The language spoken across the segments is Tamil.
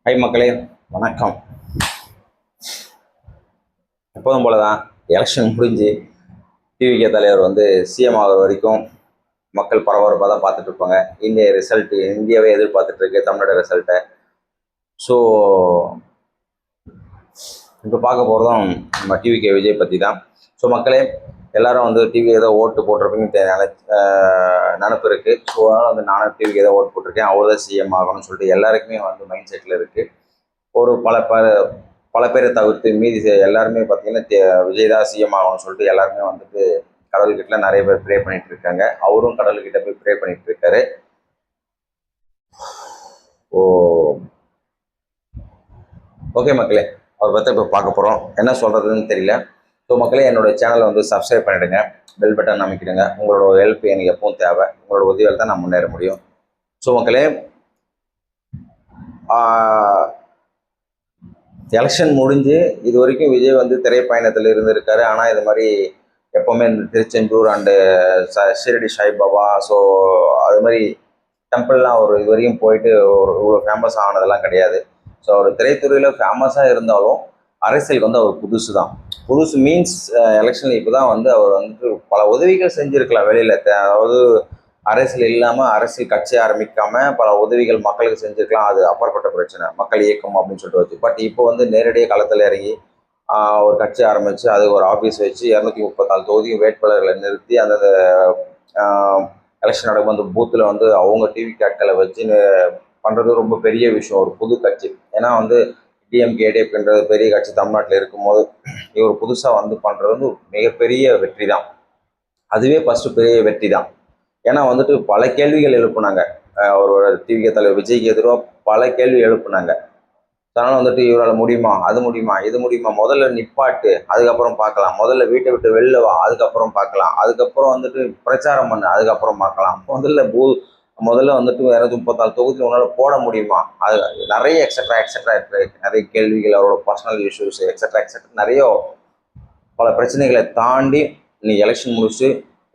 ஹை மக்களே, வணக்கம். எப்போதும் போல தான் எலெக்ஷன் முடிஞ்சு டிவிகே தலைவர் சிஎம் ஆகிற வரைக்கும் மக்கள் பரபரப்பாக தான் பார்த்துட்டு இருப்பாங்க. இந்திய ரிசல்ட்டு இந்தியாவே எதிர்பார்த்துட்டு இருக்கு தமிழ்நாடு ரிசல்ட்டை. ஸோ இப்போ பார்க்க போகிறதும் நம்ம டிவிகே விஜய் பற்றி தான். ஸோ மக்களே எல்லாரும் டிவி ஏதோ ஓட்டு போட்டிருப்பீங்கன்னு நினப்பு இருக்குது. ஸோ அதனால் நானும் டிவிக்கு ஏதோ ஓட்டு போட்டிருக்கேன், அவர் தான் சிஎம் ஆகணும்னு சொல்லிட்டு எல்லாருக்குமே மைண்ட் செட்டில் இருக்குது. ஒரு பல பேரை தவிர்த்து மீதி எல்லாருமே பார்த்தீங்கன்னா விஜய் தான் சிஎம் ஆகணும்னு சொல்லிட்டு எல்லாருமே கடவுள்கிட்ட நிறைய பேர் ப்ரே பண்ணிட்டு இருக்காங்க. அவரும் கடவுள்கிட்ட போய் ப்ரே பண்ணிட்டு இருக்காரு. ஓகே மக்களே, அவர் பற்றி இப்போ பார்க்க போகிறோம். என்ன சொல்கிறதுன்னு தெரியல. ஸோ மக்களே, என்னோட சேனலை சப்ஸ்கிரைப் பண்ணிவிடுங்க, பெல் பட்டன் அமைக்கிடுங்க. உங்களோட ஹெல்ப் எனக்கு எப்பவும் தேவை. உங்களோட உதவியால் தான் நான் முன்னேற முடியும். ஸோ மக்களே, எலெக்ஷன் முடிஞ்சு இது வரைக்கும் விஜய் திரைப்பயணத்தில் இருந்திருக்காரு. ஆனால் இது மாதிரி எப்போவுமே இந்த திருச்செந்தூர் அண்டு ஷிரடி சாய்பாபா, ஸோ அது மாதிரி டெம்பிள்லாம் அவர் இது வரைக்கும் போயிட்டு இவ்வளோ ஃபேமஸ் ஆனதெல்லாம் கிடையாது. ஸோ அவர் திரைத்துறையில் ஃபேமஸாக இருந்தாலும் அரசியலுக்கு அவர் புதுசு தான். புதுசு மீன்ஸ் எலெக்ஷனில் இப்போ தான் அவர் பல உதவிகள் செஞ்சுருக்கலாம் வெளியில். அதாவது அரசியல் இல்லாமல் அரசியல் கட்சி ஆரம்பிக்காமல் பல உதவிகள் மக்களுக்கு செஞ்சுருக்கலாம். அது அப்பாற்பட்ட பிரச்சனை, மக்கள் இயக்கம் அப்படின்னு சொல்லிட்டு வச்சு. பட் இப்போ நேரடியாக களத்தில் இறங்கி ஒரு கட்சி ஆரம்பித்து அது ஒரு ஆஃபீஸ் வச்சு 234 தொகுதியும் வேட்பாளர்களை நிறுத்தி அந்த எலெக்ஷன் நடக்கும் அந்த பூத்தில் அவங்க டிவி கேட்களை வச்சு பண்ணுறது ரொம்ப பெரிய விஷயம். ஒரு புது கட்சி, ஏன்னா டிஎம்கே ஏடிஎம்கேன்றது பெரிய கட்சி தமிழ்நாட்டில் இருக்கும்போது இவர் புதுசாக பண்ணுறது மிகப்பெரிய வெற்றி தான். அதுவே ஃபஸ்ட்டு பெரிய வெற்றி தான். ஏன்னா பல கேள்விகள் எழுப்புனாங்க. ஒரு டிவிகே தலைவர் விஜய்க்கு எதிராக பல கேள்வி எழுப்புனாங்க. அதனால் இவரால் முடியுமா, அது முடியுமா, இது முடியுமா, முதல்ல நிப்பாட்டு, அதுக்கப்புறம் பார்க்கலாம், முதல்ல வீட்டை விட்டு வெளில வா, அதுக்கப்புறம் பார்க்கலாம், அதுக்கப்புறம் பிரச்சாரம் பண்ணு, அதுக்கப்புறம் பார்க்கலாம், முதல்ல 234 தொகுதியில் உன்னால் போட முடியுமா, அது நிறைய எக்ஸட்ரா இருக்கு. நிறைய கேள்விகள், அவரோட பர்சனல் இஷ்யூஸ் எக்ஸட்ரா நிறைய பல பிரச்சனைகளை தாண்டி இன்னைக்கு எலெக்ஷன் முடிச்சு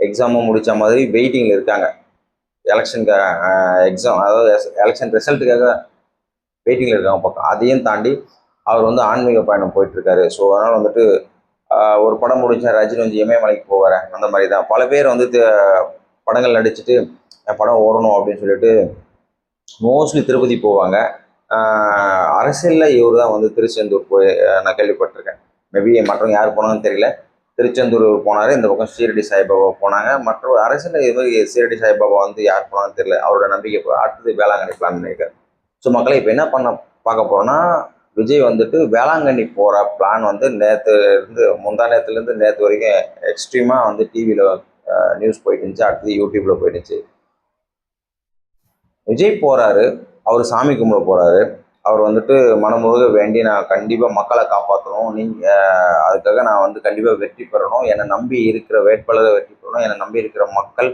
எக்ஸாமும் முடித்த மாதிரி வெயிட்டிங்கில் இருக்காங்க. எலெக்ஷனுக்கு எக்ஸாம், அதாவது எலெக்ஷன் ரிசல்ட்டுக்காக வெயிட்டிங்கில் இருக்காங்க பக்கம். அதையும் தாண்டி அவர் ஆன்மீக பயணம் போயிட்டுருக்காரு. ஸோ அதனால் ஒரு படம் முடிச்சா ரஜினி இமயமலைக்கு போவார். அந்த மாதிரி தான் பல பேர் படங்கள் நடிச்சுட்டு என் படம் ஓடணும் அப்படின்னு சொல்லிட்டு மோஸ்ட்லி திருப்பதி போவாங்க. அரசியலில் இவர் தான் திருச்செந்தூர் போய் நான் கேள்விப்பட்டிருக்கேன். மேபி மற்றவங்க யார் போனாங்கன்னு தெரியல. திருச்செந்தூர் போனார், இந்த பக்கம் ஷீரடி சாய்பாபா போனாங்க. மற்ற அரசியலில் இது மாதிரி ஷீரடி சாய்பாபா யார் போனாங்கன்னு தெரியல. அவரோட நம்பிக்கை அடுத்தது வேளாங்கண்ணி பிளான் பண்ணியிருக்காரு. ஸோ மக்களை இப்போ என்ன பார்க்க போகிறோன்னா, விஜய் வேளாங்கண்ணி போகிற பிளான் முந்தா நேரத்துலேருந்து நேற்று வரைக்கும் எக்ஸ்ட்ரீமாக டிவியில் நியூஸ் போயிட்டு இருந்துச்சு, அடுத்தது யூடியூப்பில் போயிட்டுச்சு. விஜய் போகிறாரு, அவர் சாமி கும்பிட போகிறாரு. அவர் மனமுருக வேண்டி நான் கண்டிப்பாக மக்களை காப்பாற்றணும், அதுக்காக நான் கண்டிப்பாக வெற்றி பெறணும், என்னை நம்பி இருக்கிற வேட்பாளரை வெற்றி பெறணும், என்னை நம்பி இருக்கிற மக்கள்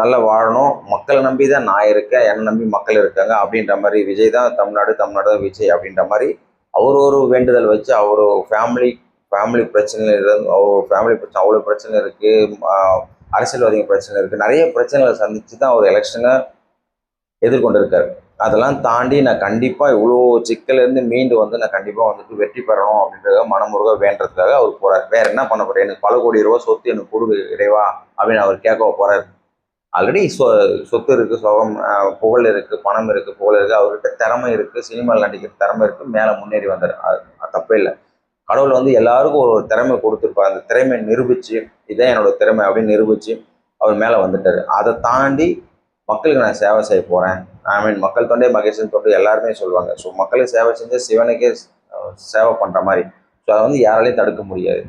நல்லா வாழணும், மக்களை நம்பி தான் நான் இருக்கேன், என்னை நம்பி மக்கள் இருக்காங்க அப்படின்ற மாதிரி விஜய் தான் தமிழ்நாடு தான் விஜய் அப்படின்ற மாதிரி அவர் ஒரு வேண்டுதல் வச்சு அவர் ஃபேமிலி பிரச்சனை அவர் ஃபேமிலி பிரச்சனை அவ்வளோ பிரச்சனை இருக்குது, அரசியல்வாதிகள் பிரச்சனை இருக்குது, நிறைய பிரச்சனைகளை சந்தித்து தான் அவர் எலெக்ஷனை எதிர்கொண்டு இருக்கார். அதெல்லாம் தாண்டி நான் கண்டிப்பாக இவ்வளோ சிக்கலேருந்து மீண்டு நான் கண்டிப்பாக வெற்றி பெறணும் அப்படின்றத மனமுருக வேண்டதுக்காக அவர் போகிறார். வேற என்ன பண்ண போகிறார்? எனக்கு பல கோடி ரூபா சொத்து எனக்கு கொடு இறைவா அப்படின்னு அவர் கேட்க போகிறார். ஆல்ரெடி சொத்து இருக்குது, புகழ் இருக்குது, பணம் இருக்குது, புகழ் இருக்குது, அவர்கிட்ட திறமை இருக்குது, சினிமாவில் நடிக்கிற திறமை இருக்குது, மேலே முன்னேறி வந்தார். அது தப்பே இல்லை. கடவுள் எல்லாருக்கும் ஒரு திறமை கொடுத்துருப்பார். அந்த திறமையை நிரூபித்து இதான் என்னோட திறமை அப்படின்னு நிரூபித்து அவர் மேலே வந்துட்டார். அதை தாண்டி மக்களுக்கு நான் சேவை செய்ய போகிறேன். மக்கள் தொண்டே மகேசன் தொண்டு எல்லாருமே சொல்லுவாங்க. ஸோ மக்களுக்கு சேவை செஞ்சால் சிவனுக்கே சேவை பண்ணுற மாதிரி. ஸோ அதை யாராலையும் தடுக்க முடியாது.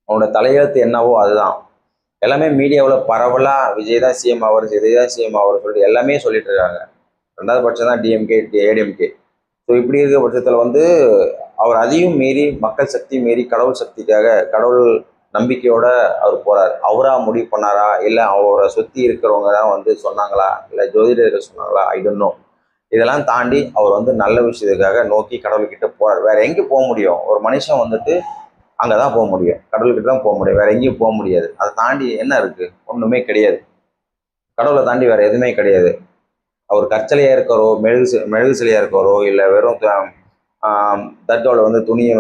அவனோட தலையெழுத்து என்னவோ அதுதான். எல்லாமே மீடியாவில் பரவலாக விஜய் தான் சிஎம் ஆவார், விஜய் தான் சிஎம் ஆவார் சொல்லிட்டு எல்லாமே சொல்லிட்டு இருக்காங்க. ரெண்டாவது பட்சம் தான் டிஎம்கே ஏடிஎம்கே. ஸோ இப்படி இருக்கிற பட்சத்தில் அவர் அதையும் மீறி மக்கள் சக்தி மீறி கடவுள் சக்திக்காக கடவுள் நம்பிக்கையோட அவர் போறாரு. அவரா முடிவு பண்ணாரா, இல்லை அவரை சுற்றி இருக்கிறவங்க தான் சொன்னாங்களா, இல்லை ஜோதிடர்கள் சொன்னாங்களா, ஐ டோன்ட் நோ. இதெல்லாம் தாண்டி அவர் நல்ல விஷயத்துக்காக நோக்கி கடவுள்கிட்ட போறாரு. வேற எங்கே போக முடியும்? ஒரு மனுஷன் அங்கே தான் போக முடியும், கடவுள்கிட்ட தான் போக முடியும், வேற எங்கேயும் போக முடியாது. அதை தாண்டி என்ன இருக்கு? ஒன்றுமே கிடையாது. கடவுளை தாண்டி வேற எதுவுமே கிடையாது. அவர் கற்சலையா இருக்காரோ, மெழுகு சிலையா இருக்காரோ, இல்லை வெறும் தட்டோல வந்து துணியை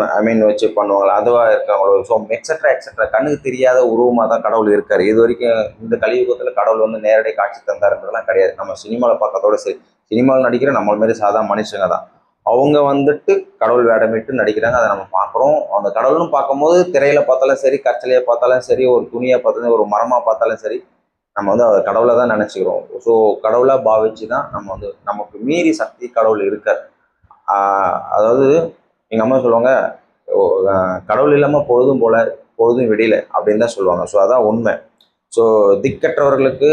வச்சு பண்ணுவாங்களா அதுவா இருக்காங்களோ, ஸோ எக்ஸட்ரா எக்ஸட்ரா கண்ணுக்கு தெரியாத உருவமாக தான் கடவுள் இருக்காரு. இது வரைக்கும் இந்த கலியுகத்தில் கடவுள் வந்து நேரடி காட்சி தந்தாருன்றதுலாம் கிடையாது. நம்ம சினிமாவில் பார்க்கறதோட சரி, சினிமாவில் நடிக்கிற நம்மள மாரி சாதா மனுஷங்க தான். அவங்க வந்துட்டு கடவுள் வேடமிட்டு நடிக்கிறாங்க, அதை நம்ம பார்க்குறோம். அந்த கடவுள்னு பார்க்கும்போது திரையில பார்த்தாலும் சரி, கற்சலையை பார்த்தாலும் சரி, ஒரு துணியை பார்த்தாலும், ஒரு மரமாக பார்த்தாலும் சரி, நம்ம வந்து அதை கடவுளை தான் நினச்சிக்கிறோம். ஸோ கடவுளாக பாவிச்சு தான் நம்ம வந்து நமக்கு மீறி சக்தி கடவுள் இருக்கார். அதாவது எங்கள் அம்மா சொல்லுவாங்க, கடவுள் இல்லாமல் பொழுதும் போல பொழுதும் விடியல அப்படின்னு தான் சொல்லுவாங்க. ஸோ அதான் உண்மை. ஸோ திக்கற்றவர்களுக்கு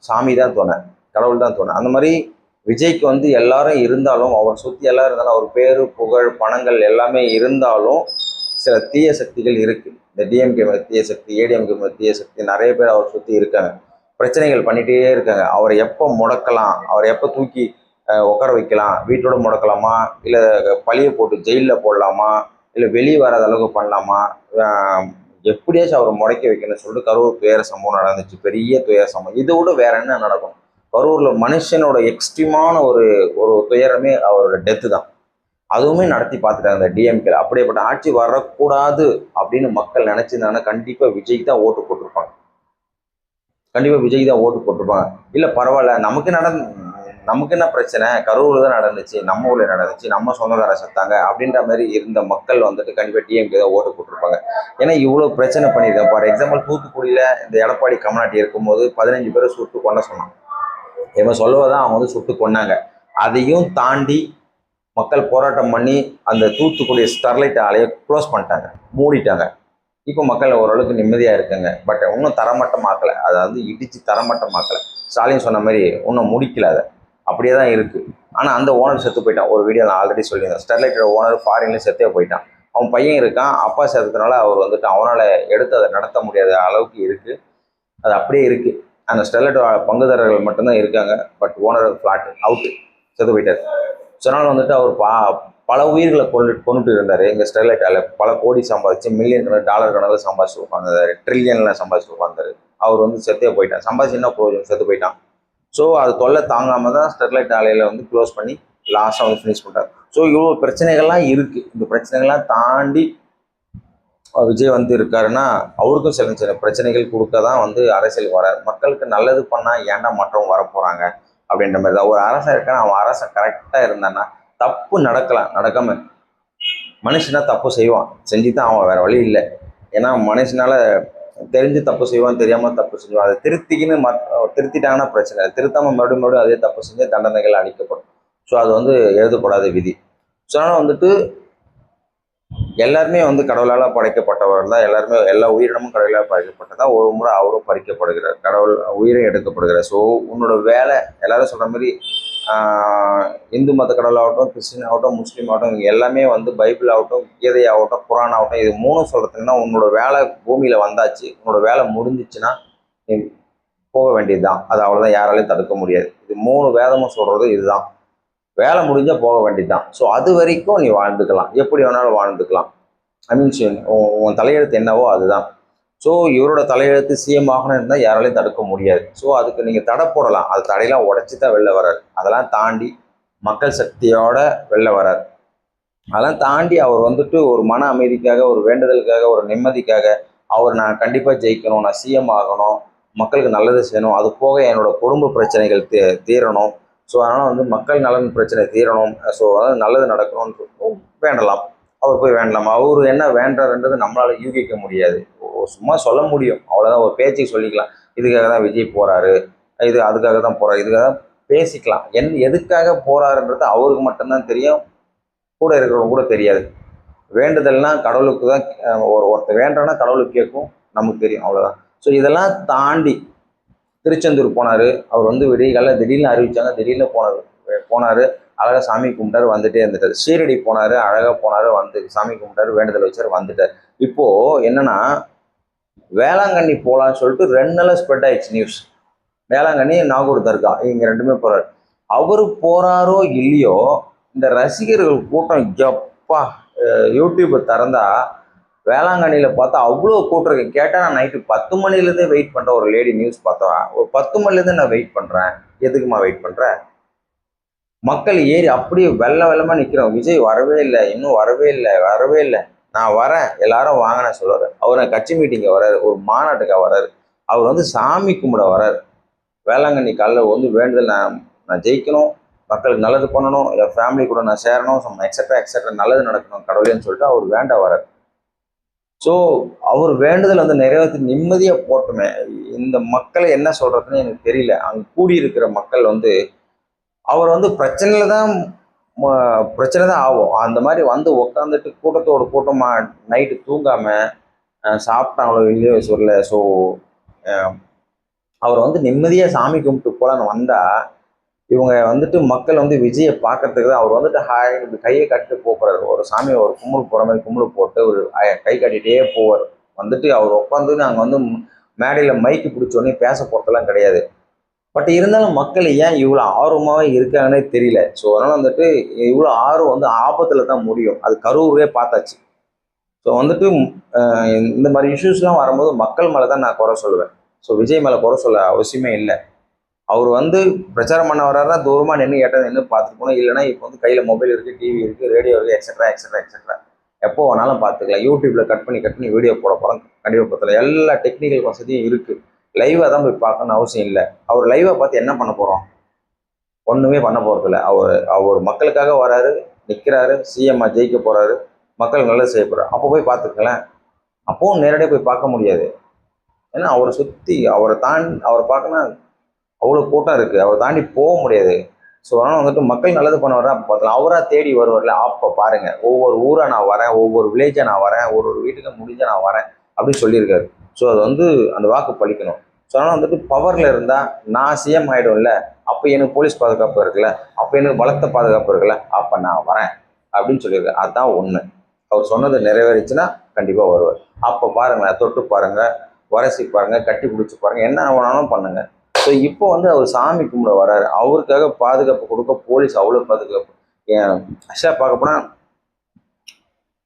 சாமி தான் துணை, கடவுள் தான் துணை. அந்த மாதிரி விஜய்க்கு வந்து எல்லாரும் இருந்தாலும், அவர் சுற்றி எல்லாரும் இருந்தாலும், அவர் பேரு புகழ் பணங்கள் எல்லாமே இருந்தாலும் சில தீய சக்திகள் இருக்கு. இந்த டிஎம்கே மேலே தீய சக்தி, ஏடிஎம்கே மேலே தீய சக்தி, நிறைய பேர் அவர் சுற்றி இருக்காங்க, பிரச்சனைகள் பண்ணிகிட்டே இருக்காங்க. அவரை எப்போ முடக்கலாம், அவரை எப்போ தூக்கி உட்கார வைக்கலாம், வீட்டோட முடக்கலாமா, இல்லை பழியை போட்டு ஜெயிலில் போடலாமா, இல்லை வெளியே வராத அளவுக்கு பண்ணலாமா, எப்படியாச்சும் அவரை முடக்கி வைக்கணும்னு சொல்லிட்டு கரூர் துயர சம்பவம் நடந்துச்சு. பெரிய துயர சம்பவம். இதை விட வேற என்ன நடக்கும்? கரூரில் மனுஷனோட எக்ஸ்ட்ரீமான ஒரு ஒரு துயரமே அவரோட டெத்து தான். அதுவுமே நடத்தி பார்த்துட்டாங்க இந்த டிஎம்கேல. அப்படியேப்பட்ட ஆட்சி வரக்கூடாது அப்படின்னு மக்கள் நினைச்சிருந்தாங்கன்னா கண்டிப்பாக விஜய்க்கு தான் ஓட்டு போட்டிருப்பாங்க. கண்டிப்பாக விஜய் தான் ஓட்டு போட்டிருப்பாங்க. இல்லை பரவாயில்ல, நமக்கு என்ன பிரச்சனை, கரூர் தான் நடந்துச்சு, நம்ம ஊரில் நடந்துச்சு, நம்ம சொந்தக்கார செத்தாங்க அப்படின்ற மாதிரி இருந்த மக்கள் வந்துட்டு கண்டிப்பாக டிஎம்கே தான் ஓட்டு போட்டிருப்பாங்க. ஏன்னா இவ்வளோ பிரச்சனை பண்ணியிருக்கேன். ஃபார் எக்ஸாம்பிள் தூத்துக்குடியில் இந்த எடப்பாடி கமலாட்டி இருக்கும்போது 15 பேரை சுட்டு கொண்ட சொன்னான். இவன் சொல்லுவதான் அவங்க வந்து சுட்டு கொண்டாங்க. அதையும் தாண்டி மக்கள் போராட்டம் பண்ணி அந்த தூத்துக்குடி ஸ்டெர்லைட் ஆலையை க்ளோஸ் பண்ணிட்டாங்க, மூடிட்டாங்க. இப்போ மக்கள் ஓரளவுக்கு நிம்மதியாக இருக்குங்க. பட் இன்னும் தரமட்டமாக்கலை, அதை வந்து இடித்து தரமட்டமாக்கலை. ஸ்டாலின் சொன்ன மாதிரி இன்னும் முடிக்கல, அதை அப்படியே தான் இருக்குது. ஆனால் அந்த ஓனர் செத்து போயிட்டான். ஒரு வீடியோ நான் ஆல்ரெடி சொல்லியிருந்தேன். ஸ்டெர்லைட்டோட ஓனர் ஃபாரின்லேயும் செத்தே போயிட்டான். அவன் பையன் இருக்கான், அப்பா செத்ததுனால அவர் வந்துட்டு அவனால் எடுத்து அதை நடத்த முடியாத அளவுக்கு இருக்குது. அது அப்படியே இருக்குது. அந்த ஸ்டெர்லைட்டோட பங்குதாரர்கள் மட்டும்தான் இருக்காங்க. பட் ஓனர் ஃப்ளாட் அவுட்டு, செத்து போயிட்டார். ஸோ அதனால் வந்துட்டு அவர் பல உயிர்களை கொண்டுட்டு இருந்தார். எங்கள் ஸ்டெர்லைட்டால் பல கோடி சம்பாதிச்சு, மில்லியன் கணக்கு டாலர் கணக்கில் சம்பாதிச்சு உட்காந்தாரு, ட்ரில்லியனில் சம்பாதிச்சு உட்காந்தாரு. அவர் வந்து செத்தே போயிட்டான். சம்பாதிச்சு என்ன போதும், செத்து போயிட்டான். ஸோ அது தொல்லை தாங்காமல் தான் ஸ்டெர்லைட் ஆலையில் வந்து க்ளோஸ் பண்ணி லாஸ்ட்டாக வந்து ஃபினிஷ் பண்ணுறாரு. ஸோ இவ்வளோ பிரச்சனைகள்லாம் இருக்குது. இந்த பிரச்சனைகள்லாம் தாண்டி விஜய் வந்து இருக்காருன்னா அவருக்கும் சில சில பிரச்சனைகள் கொடுக்க தான் வந்து அரசியல் வராது. மக்களுக்கு நல்லது பண்ணால் ஏன்டா மற்றவங்க வரப்போகிறாங்க அப்படின்ற மாதிரி தான். ஒரு அரசன் இருக்கான்னு அவன் அரசன் கரெக்டாக இருந்தான்னா தப்பு நடக்கலாம், நடக்காமல் மனுஷனா தப்பு செய்வான், செஞ்சு தான் அவன், வேறு வழி இல்லை. ஏன்னா மனுஷனால் தெரிஞ்சு தப்பு செய்வான், தெரியாமல் தப்பு செஞ்சுவான். அதை திருத்திட்டாங்கன்னா பிரச்சனை, திருத்தாமல் மறுபடியும் அதே தப்பு செஞ்சு தண்டனைகள் அளிக்கப்படும். ஸோ அது வந்து எழுதப்படாத விதி. ஸோ அதனால் வந்துட்டு எல்லாருமே வந்து கடவுளால் படைக்கப்பட்டவர் தான். எல்லாருமே எல்லா உயிரினமும் கடவுளால் படைக்கப்பட்டதான். ஒரு முறை அவரும் பறிக்கப்படுகிறார், கடவுள் உயிரும் எடுக்கப்படுகிறார். ஸோ உன்னோட வேலை, எல்லாரும் சொல்கிற மாதிரி இந்து மத கடவுளாகட்டும், கிறிஸ்டின் ஆகட்டும், முஸ்லீம் ஆகட்டும், இங்கே எல்லாமே வந்து பைபிள் ஆகட்டும், கீதை ஆகட்டும், குரான் ஆகட்டும், இது மூணும் சொல்கிறதுக்குன்னா உன்னோட வேலை பூமியில் வந்தாச்சு, உன்னோட வேலை முடிஞ்சிச்சுன்னா நீ போக வேண்டியது தான். அது அவ்வளோதான், யாராலையும் தடுக்க முடியாது. இது 3 வேதமும் சொல்கிறது இதுதான். வேலை முடிஞ்சால் போக வேண்டியது தான். ஸோ அது வரைக்கும் நீ வாழ்ந்துக்கலாம், எப்படி வேணாலும் வாழ்ந்துக்கலாம். ஐ மீன்ஸ் உன் தலையெழுத்து என்னவோ அதுதான். ஸோ இவரோட தலையெழுத்து சிஎம் ஆகணும் இருந்தால் யாராலையும் தடுக்க முடியாது. ஸோ அதுக்கு நீங்கள் தடை போடலாம், அது தடையெல்லாம் உடச்சி தான் வெளில வராது. அதெல்லாம் தாண்டி மக்கள் சக்தியோட வெளில வராது. அதெல்லாம் தாண்டி அவர் வந்துட்டு ஒரு மன அமைதிக்காக, ஒரு வேண்டுதலுக்காக, ஒரு நிம்மதிக்காக, அவர் நான் கண்டிப்பாக ஜெயிக்கணும், நான் சிஎம் ஆகணும், மக்களுக்கு நல்லது செய்யணும், அது போக என்னோட குடும்ப பிரச்சனைகள் தீரணும், ஸோ அதனால் வந்து மக்கள் நலன் பிரச்சனை தீரணும், ஸோ அதாவது நல்லது நடக்கணும்னு வேண்டலாம். அவர் போய் வேண்டலாம். அவர் என்ன வேண்டாருன்றது நம்மளால் யூகிக்க முடியாது, சும்மா சொல்ல முடியும், அவ்வளோதான். ஒரு பேச்சுக்கு சொல்லிக்கலாம், இதுக்காக தான் விஜய் போகிறாரு, இது அதுக்காக தான் போகிறாரு, இதுக்காக தான் பேசிக்கலாம். எதுக்காக போகிறாருன்றது அவருக்கு மட்டும்தான் தெரியும், கூட இருக்கிறவங்க கூட தெரியாது. வேண்டுதல்னா கடவுளுக்கு தான், ஒருத்தர் வேண்டானா கடவுளுக்கு கேட்கும், நமக்கு தெரியும், அவ்வளோதான். ஸோ இதெல்லாம் தாண்டி திருச்செந்தூர் போனார். அவர் வந்து விடியகாலைல திடீர்னு அறிவிச்சாங்க, திடீர்னு போனார், அழகாக சாமி கும்பிட்டாரு, வந்துட்டே இருந்துட்டார். ஷீரடி போனார், அழகாக போனார், வந்து சாமி கும்பிட்டாரு, வேண்டுதல் வச்சார், வந்துட்டார். இப்போது என்னன்னா, வேளாங்கண்ணி போகலான்னு சொல்லிட்டு 2 நாளாக ஸ்ப்ரெட் ஆயிடுச்சு நியூஸ். வேளாங்கண்ணி, நாகூர் தர்கா, இங்கே 2மே போகிறார். அவர் போகிறாரோ இல்லையோ, இந்த ரசிகர்கள் கூட்டம் எப்பா யூடியூப்பை திறந்தா வேளாங்கண்ணியில் பார்த்தா அவ்வளோ கூட்டம் இருக்கு. கேட்டால் நான் நைட்டு 10 மணிலேருந்தே வெயிட் பண்ணுறேன். ஒரு லேடி நியூஸ் பார்த்தா, ஒரு 10 மணிலேருந்து நான் வெயிட் பண்ணுறேன். எதுக்குமா வெயிட் பண்ணுறேன்? மக்கள் ஏறி அப்படியே வெள்ளமாக நிற்கிறோம். விஜய் வரவே இல்லை, இன்னும் வரவே இல்லை, வரவே இல்லை, நான் வரேன், எல்லாரும் வாங்கினேன் சொல்லுவார். அவர் கட்சி மீட்டிங்க வர்றாரு, ஒரு மாநாட்டுக்காக வர்றாரு. அவர் வந்து சாமி கும்பிட வர்றாரு. வேளாங்கண்ணி காலையில் வந்து வேண்டுதல், நான் ஜெயிக்கணும், மக்களுக்கு நல்லது பண்ணணும், என் ஃபேமிலி கூட நான் சேரணும், எக்ஸட்ரா எக்ஸட்ரா நல்லது நடக்கணும் கடவுளேன்னு சொல்லிட்டு அவர் வேண்ட வர்றாரு. ஸோ அவர் வேண்டுதல் வந்து நிறைவேற்றி நிம்மதியாக போட்டுமே. இந்த மக்களை என்ன சொல்றதுன்னு எனக்கு தெரியல. அங்கே கூடியிருக்கிற மக்கள் வந்து அவர் வந்து பிரச்சனை தான் ஆகும். அந்த மாதிரி வந்து உட்காந்துட்டு கூட்டத்தோட கூட்டமாக நைட்டு தூங்காமல் சாப்பிட்டாங்களோ இல்லையோ சொல்லல. ஸோ அவர் வந்து நிம்மதியாக சாமி கும்பிட்டு போலான்னு வந்தால் இவங்க வந்துட்டு மக்கள் வந்து விஜயை பார்க்கறதுக்கு தான் அவர் வந்துட்டு கையை கட்டிட்டு போகிறாரு. ஒரு சாமியை ஒரு கும்பிடு போகிற மாதிரி கும்பிடு போட்டு ஒரு கை கட்டிகிட்டே போவார். வந்துட்டு அவர் உட்காந்து நாங்கள் வந்து மேடையில் மைக்கு பிடிச்சோடனே பேச போகிறதெல்லாம் கிடையாது. பட் இருந்தாலும் மக்கள் ஏன் இவ்வளோ ஆர்வமாகவே இருக்காங்கன்னே தெரியல. ஸோ அதனால் வந்துட்டு இவ்வளோ ஆர்வம் வந்து ஆபத்தில் தான் முடியும். அது கரூரே பார்த்தாச்சு. ஸோ வந்துட்டு இந்த மாதிரி இஷ்யூஸ்லாம் வரும்போது மக்கள் மேலே தான் நான் குறை சொல்லுவேன். ஸோ விஜய் மேலே குறை சொல்ல அவசியமே இல்லை. அவர் வந்து பிரச்சாரம் பண்ண வர்றாருன்னா தூரமாக நின்று ஏட்டது நின்று பார்த்துட்டு போனோம். இல்லைன்னா இப்போ வந்து கையில் மொபைல் இருக்குது, டிவி இருக்குது, ரேடியோ இருக்குது, எக்ஸட்ரா எக்ஸட்ரா எக்ஸட்ரா எப்போ வேணாலும் பார்த்துக்கலாம். யூடியூப்பில் கட் பண்ணி வீடியோ போட போகிறோம். கண்டிப்பாக பார்த்தல எல்லா டெக்னிக்கல் வசதியும் இருக்குது. லைவாக தான் போய் பார்க்கணும்னு அவசியம் இல்லை. அவர் லைவாக பார்த்து என்ன பண்ண போகிறோம்? ஒன்றுமே பண்ண போகிறதில்ல. அவர் மக்களுக்காக வராரு, நிற்கிறாரு, சிஎம்மாக ஜெயிக்க போகிறாரு, மக்கள் நல்லது செய்ய போகிறார். அப்போ போய் பார்த்துக்கலாம். அப்போவும் நேரடியாக போய் பார்க்க முடியாது. ஏன்னா அவரை சுற்றி அவரை பார்க்கணும் அவ்வளோ கூட்டம் இருக்குது. அவரை தாண்டி போக முடியாது. ஸோ அதனால் வந்துட்டு மக்கள் நல்லது பண்ண வர்றேன். அப்போ பார்த்தலாம் அவராக தேடி வருவார்ல. அப்போ பாருங்கள், ஒவ்வொரு ஊராக நான் வரேன், ஒவ்வொரு வில்லேஜாக நான் வரேன், ஒரு வீட்டுக்கு முடிஞ்சால் நான் வரேன் அப்படின்னு சொல்லியிருக்காரு. ஸோ அது வந்து அந்த வாக்கு பழிக்கணும். ஸோ அதனால் வந்துட்டு பவரில் இருந்தால் நான் சிஎம் ஆகிடும்ல, அப்போ எனக்கு போலீஸ் பாதுகாப்பு இருக்குல்ல, அப்போ எனக்கு பலத்த பாதுகாப்பு இருக்குல்ல, அப்போ நான் வரேன் அப்படின்னு சொல்லியிருக்காரு. அதுதான் ஒன்று. அவர் சொன்னது நிறைவேறிச்சுன்னா கண்டிப்பாக வருவார். அப்போ பாருங்களேன், தொட்டு பாருங்கள், உரசி பாருங்கள், கட்டி பிடிச்சி பாருங்கள், என்ன வேணாலும் பண்ணுங்கள். ஸோ இப்போ வந்து அவர் சாமி கும்பிட வர்றாரு. அவருக்காக பாதுகாப்பு கொடுக்க போலீஸ் அவ்வளோ பாதுகாப்பு. ஏன் ஆக்சுவலாக பார்க்க போனால்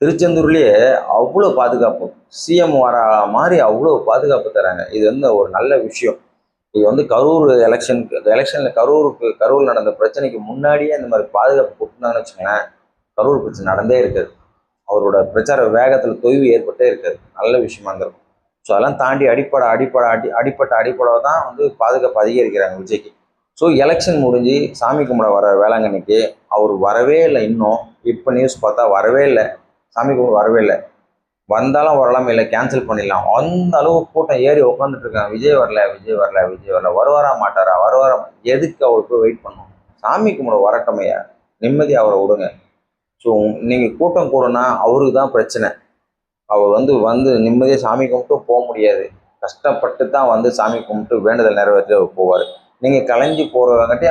திருச்செந்தூர்லேயே அவ்வளோ பாதுகாப்பு, சிஎம் வர மாதிரி அவ்வளோ பாதுகாப்பு தராங்க. இது வந்து ஒரு நல்ல விஷயம். இது வந்து கரூர் எலெக்ஷனில் கரூர் நடந்த பிரச்சனைக்கு முன்னாடியே இந்த மாதிரி பாதுகாப்பு கொடுத்துருந்தாங்கன்னு வச்சுக்கோங்களேன், கரூர் பிரச்சனை நடந்தே இருக்காது. அவரோட பிரச்சார வேகத்தில் தொய்வு ஏற்பட்டே இருக்காது. நல்ல விஷயமா இருந்திருக்கும். ஸோ அதெல்லாம் தாண்டி அடிப்படை தான் வந்து பாதுகாப்பு அதிகரிக்கிறாங்க விஜய்க்கு. ஸோ எலெக்ஷன் முடிஞ்சு சாமி கும்பிட வர வேளாங்கண்ணிக்கு அவர் வரவே இல்லை. இன்னும் இப்போ நியூஸ் பார்த்தா வரவே இல்லை, சாமி கும்பிட வரவே இல்லை. வந்தாலும் வரலாமே, இல்லை கேன்சல் பண்ணிடலாம். அந்த அளவு கூட்டம் ஏறி உட்காந்துட்டு இருக்காங்க. விஜய் வரல, வருவாரா மாட்டாரா, எதுக்கு அவருக்கு போய் வெயிட் பண்ணும்? சாமி கும்பிட வரட்டமையா, நிம்மதியாக அவரை விடுங்க. ஸோ நீங்கள் கூட்டம் கூடனா அவருக்கு தான் பிரச்சனை. அவர் வந்து நிம்மதியாக சாமி கும்பிட்டு போக முடியாது. கஷ்டப்பட்டு தான் வந்து சாமி கும்பிட்டு வேண்டுதல் நிறைவேற்றி அவர் போவார். நீங்கள் கலைஞ்சி போகிறவங்கட்டி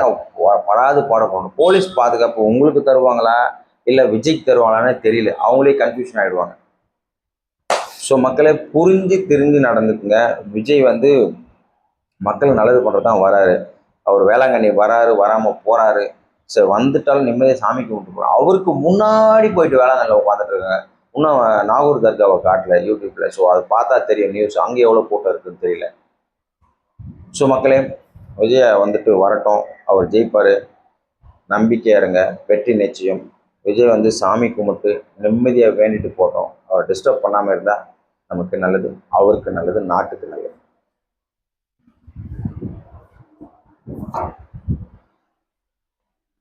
படாது பாடப்படணும். போலீஸ் பாதுகாப்பு உங்களுக்கு தருவாங்களா இல்லை விஜய்க்கு தருவாங்களான்னு தெரியல. அவங்களே கன்ஃபியூஷன் ஆகிடுவாங்க. ஸோ மக்களை தெரிஞ்சு நடந்துக்குங்க. விஜய் வந்து மக்கள் நல்லது பண்ணுறது தான் வராரு. அவர் வேளாங்கண்ணி வராரு, வராமல் போகிறாரு. சரி, வந்துட்டாலும் நிம்மதியாக சாமி கும்பிட்டு போகிறார். அவருக்கு முன்னாடி போயிட்டு வேளாங்கண்ணியில் உட்காந்துட்டு இருக்காங்க. இன்னும் நாகூர் தர்காவை காட்டல யூடியூப்பில். ஸோ அது பார்த்தா தெரியும் நியூஸ், அங்கே எவ்வளோ கூட்டம் இருக்குதுன்னு தெரியல. ஸோ மக்களே, விஜய வந்துட்டு வரட்டும், அவர் ஜெயிப்பார், நம்பிக்கையாக இருங்க, வெற்றி நிச்சயம். விஜய் வந்து சாமி கும்பிட்டு நிம்மதியாக வேண்டிட்டு போட்டோம். அவர் டிஸ்டர்ப் பண்ணாமல் இருந்தால் நமக்கு நல்லது, அவருக்கு நல்லது, நாட்டுக்கு நல்லது.